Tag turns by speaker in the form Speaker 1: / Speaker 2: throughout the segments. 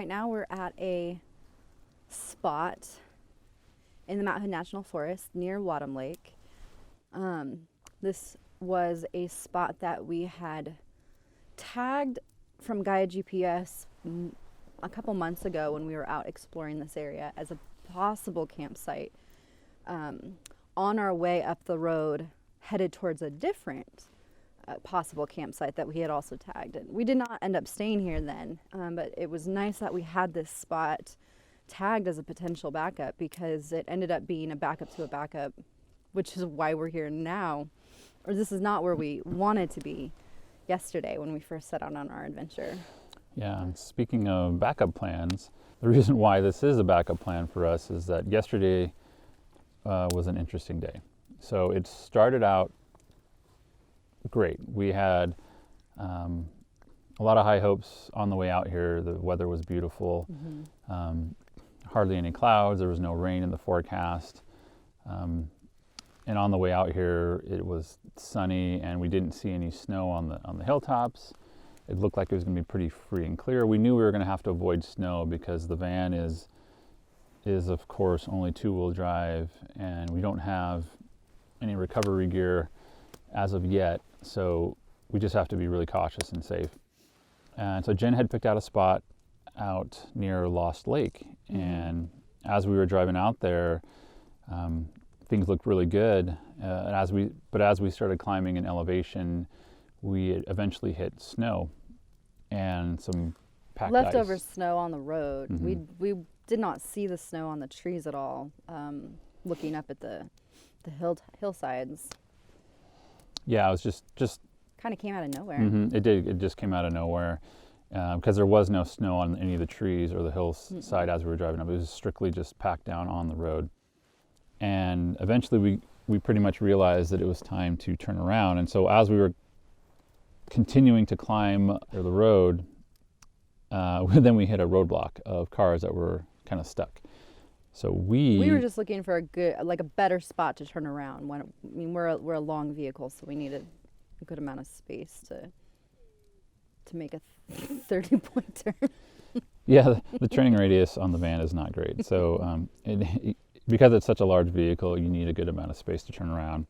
Speaker 1: right now we're at a spot in the Mount Hood National Forest near Wadham Lake. This was a spot that we had tagged from Gaia GPS a couple months ago when we were out exploring this area as a possible campsite. On our way up the road, headed towards a different possible campsite that we had also tagged. And we did not end up staying here then, but it was nice that we had this spot tagged as a potential backup, because it ended up being a backup to a backup, which is why we're here now. Or this is not where we wanted to be yesterday when we first set out on our adventure.
Speaker 2: Yeah, and speaking of backup plans, the reason why this is a backup plan for us is that yesterday was an interesting day. So it started out great. We had a lot of high hopes on the way out here. The weather was beautiful. Hardly any clouds. There was no rain in the forecast. And on the way out here, it was sunny, and we didn't see any snow on the hilltops. It looked like it was going to be pretty free and clear. We knew we were going to have to avoid snow because the van is of course only 2-wheel drive, and we don't have any recovery gear as of yet, so we just have to be really cautious and safe. And so Jen had picked out a spot out near Lost Lake, and as we were driving out there, things looked really good. And as we started climbing in elevation, we eventually hit snow and some packed
Speaker 1: Leftover
Speaker 2: ice.
Speaker 1: snow on the road. We did not see the snow on the trees at all. Looking up at the hillsides.
Speaker 2: Yeah, it was just
Speaker 1: Kind of came out of nowhere.
Speaker 2: It did. It just came out of nowhere because there was no snow on any of the trees or the hillside as we were driving up. It was strictly just packed down on the road. And eventually we pretty much realized that it was time to turn around. And so as we were continuing to climb the road, then we hit a roadblock of cars that were kind of stuck. So we
Speaker 1: were just looking for a better spot to turn around. We're a long vehicle, so we needed a good amount of space to make a 30-point turn.
Speaker 2: Yeah, the turning radius on the van is not great. So because it's such a large vehicle, you need a good amount of space to turn around.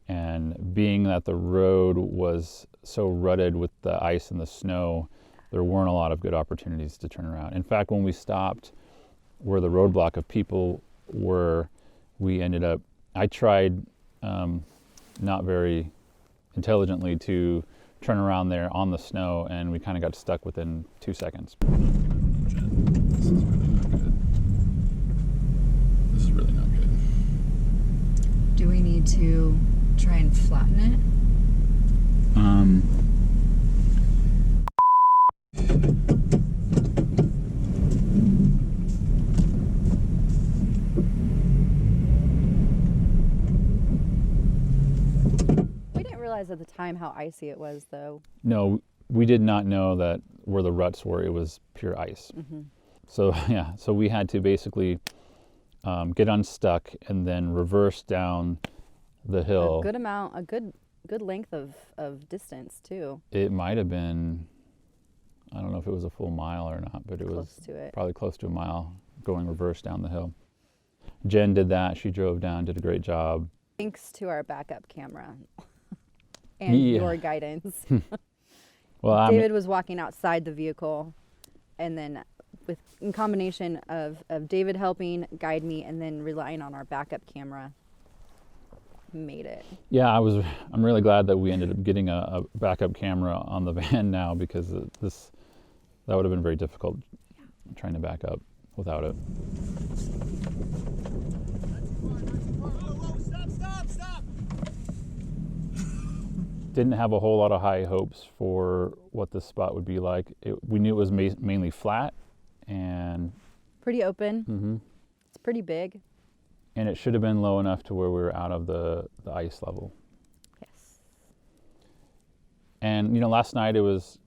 Speaker 2: And being that the road was so rutted with the ice and the snow, there weren't a lot of good opportunities to turn around. In fact, when we stopped where the roadblock of people were, I tried not very intelligently to turn around there on the snow, and we kind of got stuck within 2 seconds. This is really not good. This is really not good.
Speaker 1: Do we need to try and flatten it? We didn't realize at the time how icy it was, though.
Speaker 2: No, we did not know that where the ruts were, it was pure ice. So we had to basically get unstuck and then reverse down the hill.
Speaker 1: A good length of distance too.
Speaker 2: It might have been, I don't know if it was a full mile or not, but it was probably close to a mile going reverse down the hill. Jen did that. She drove down, did a great job.
Speaker 1: Thanks to our backup camera and your guidance.
Speaker 2: Well,
Speaker 1: David was walking outside the vehicle, and then in combination of David helping guide me and then relying on our backup camera, made it.
Speaker 2: Yeah, I'm really glad that we ended up getting a backup camera on the van now, because that would have been very difficult trying to back up without it. Stop. Didn't have a whole lot of high hopes for what this spot would be like. We knew it was mainly flat and
Speaker 1: pretty open. It's pretty big.
Speaker 2: And it should have been low enough to where we were out of the ice level.
Speaker 1: Yes.
Speaker 2: And last night it was,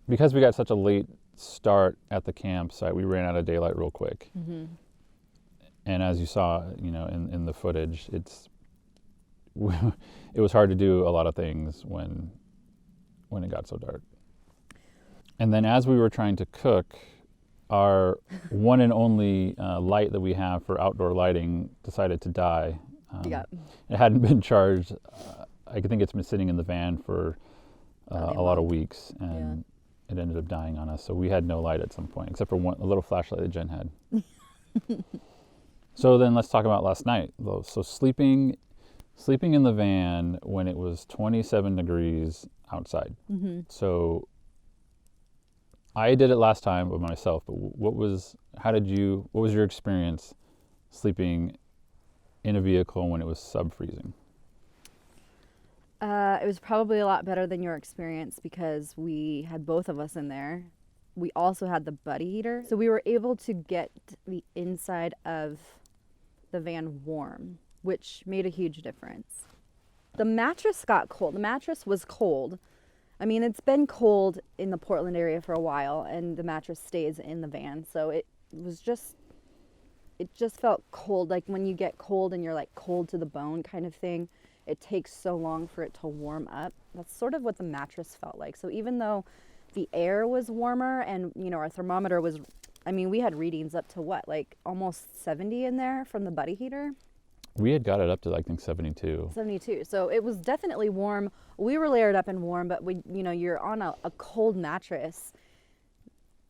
Speaker 2: because we got such a late start at the campsite, we ran out of daylight real quick. And as you saw, in the footage, it was hard to do a lot of things when it got so dark. And then as we were trying to cook our one and only light that we have for outdoor lighting decided to die.
Speaker 1: Yeah.
Speaker 2: It hadn't been charged. I think it's been sitting in the van for
Speaker 1: Probably
Speaker 2: a lot of
Speaker 1: month.
Speaker 2: weeks, and it ended up dying on us. So we had no light at some point, except for a little flashlight that Jen had. So then let's talk about last night. So sleeping in the van when it was 27 degrees outside.
Speaker 1: Mm-hmm.
Speaker 2: So I did it last time with myself, but what was your experience sleeping in a vehicle when it was sub-freezing?
Speaker 1: It was probably a lot better than your experience because we had both of us in there. We also had the buddy heater. So we were able to get the inside of the van warm, which made a huge difference. The mattress got cold. The mattress was cold. I mean, it's been cold in the Portland area for a while, and the mattress stays in the van. So it just felt cold. Like when you get cold and you're like cold to the bone kind of thing, it takes so long for it to warm up. That's sort of what the mattress felt like. So even though the air was warmer and, our thermometer was, we had readings up to what, like almost 70 in there from the buddy heater?
Speaker 2: We had got it up to, I think, 72.
Speaker 1: 72. So it was definitely warm. We were layered up and warm, but you're on a cold mattress.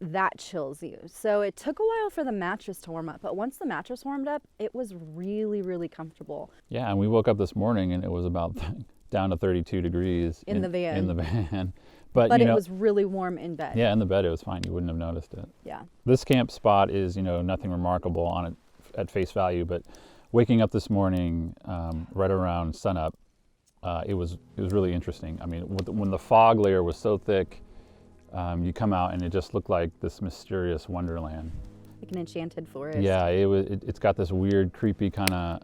Speaker 1: That chills you. So it took a while for the mattress to warm up, but once the mattress warmed up, it was really, really comfortable.
Speaker 2: Yeah, and we woke up this morning and it was about down to 32 degrees
Speaker 1: in the van.
Speaker 2: In the van. But
Speaker 1: it was really warm in bed.
Speaker 2: Yeah, in the bed it was fine. You wouldn't have noticed it.
Speaker 1: Yeah.
Speaker 2: This camp spot is, nothing remarkable on it at face value, but waking up this morning right around sunup, it was really interesting. I mean, when the fog layer was so thick, you come out and it just looked like this mysterious wonderland.
Speaker 1: Like an enchanted forest.
Speaker 2: Yeah, it's got this weird, creepy, kind of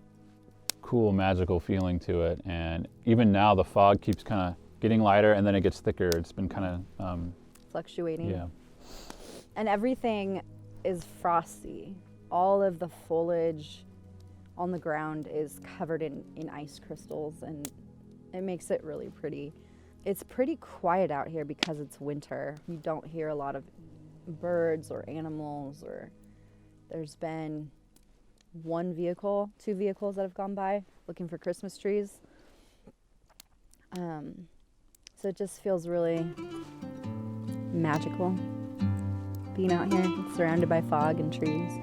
Speaker 2: cool, magical feeling to it. And even now the fog keeps kind of getting lighter and then it gets thicker. It's been kind of
Speaker 1: fluctuating.
Speaker 2: Yeah.
Speaker 1: And everything is frosty. All of the foliage on the ground is covered in ice crystals, and it makes it really pretty. It's pretty quiet out here because it's winter. You don't hear a lot of birds or animals, or there's been two vehicles that have gone by looking for Christmas trees. So it just feels really magical being out here surrounded by fog and trees.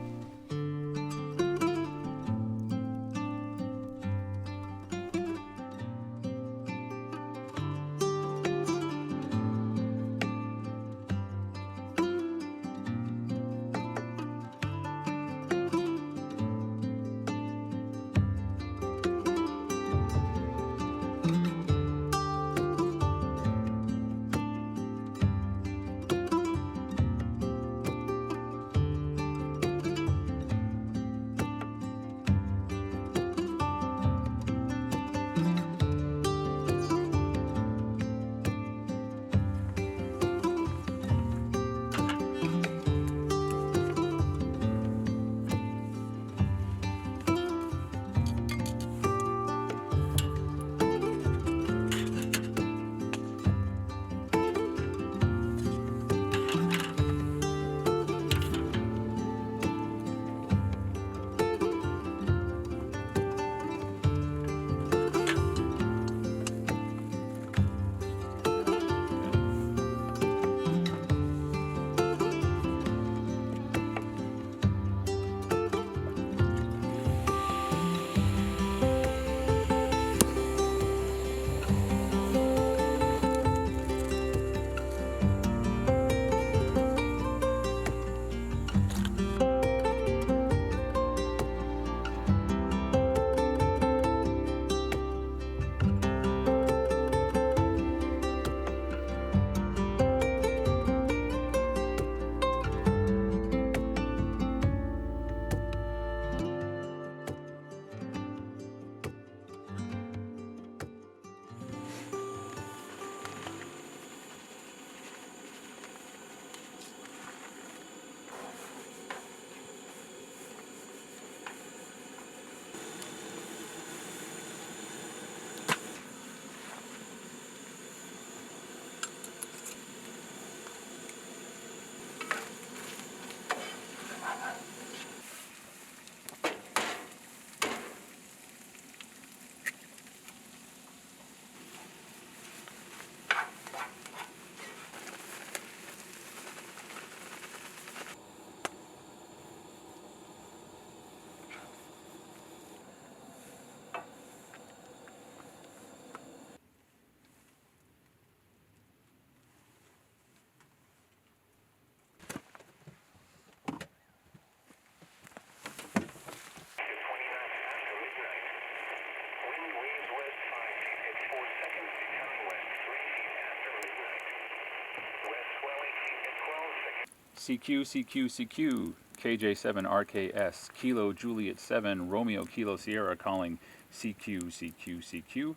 Speaker 2: CQ, CQ, CQ, KJ7RKS, Kilo Juliet 7, Romeo Kilo Sierra calling CQ, CQ, CQ,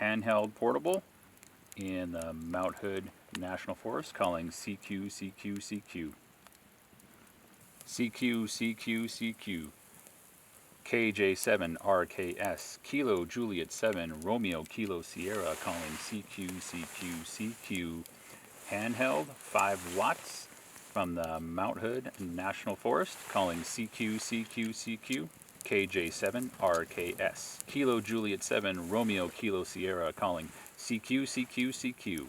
Speaker 2: handheld portable in the Mount Hood National Forest calling CQ, CQ, CQ. CQ, CQ, CQ, KJ7RKS, Kilo Juliet 7, Romeo Kilo Sierra calling CQ, CQ, CQ, handheld 5 watts from the Mount Hood National Forest calling CQ, CQ, CQ, KJ7RKS, Kilo Juliet 7, Romeo Kilo Sierra calling CQ, CQ, CQ.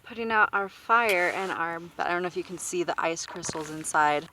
Speaker 1: Putting out our fire and I don't know if you can see the ice crystals inside.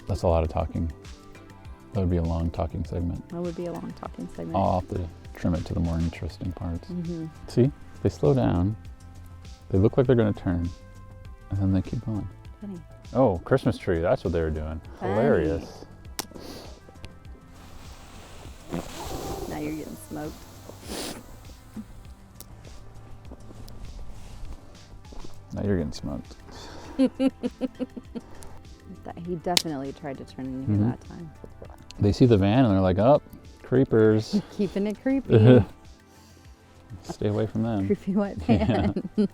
Speaker 2: That's a lot of talking. That would be a long talking segment.
Speaker 1: That would be a long talking segment.
Speaker 2: I'll have to trim it to the more interesting parts.
Speaker 1: Mm-hmm.
Speaker 2: See, they slow down. They look like they're going to turn, and then they keep going.
Speaker 1: Funny.
Speaker 2: Oh, Christmas tree. That's what they were doing.
Speaker 1: Funny.
Speaker 2: Hilarious.
Speaker 1: Now you're getting smoked.
Speaker 2: Now you're getting smoked.
Speaker 1: He definitely tried to turn in here that time.
Speaker 2: They see the van and they're like, oh, creepers.
Speaker 1: Keeping it creepy.
Speaker 2: Stay away from them.
Speaker 1: Creepy white van.
Speaker 2: Yeah.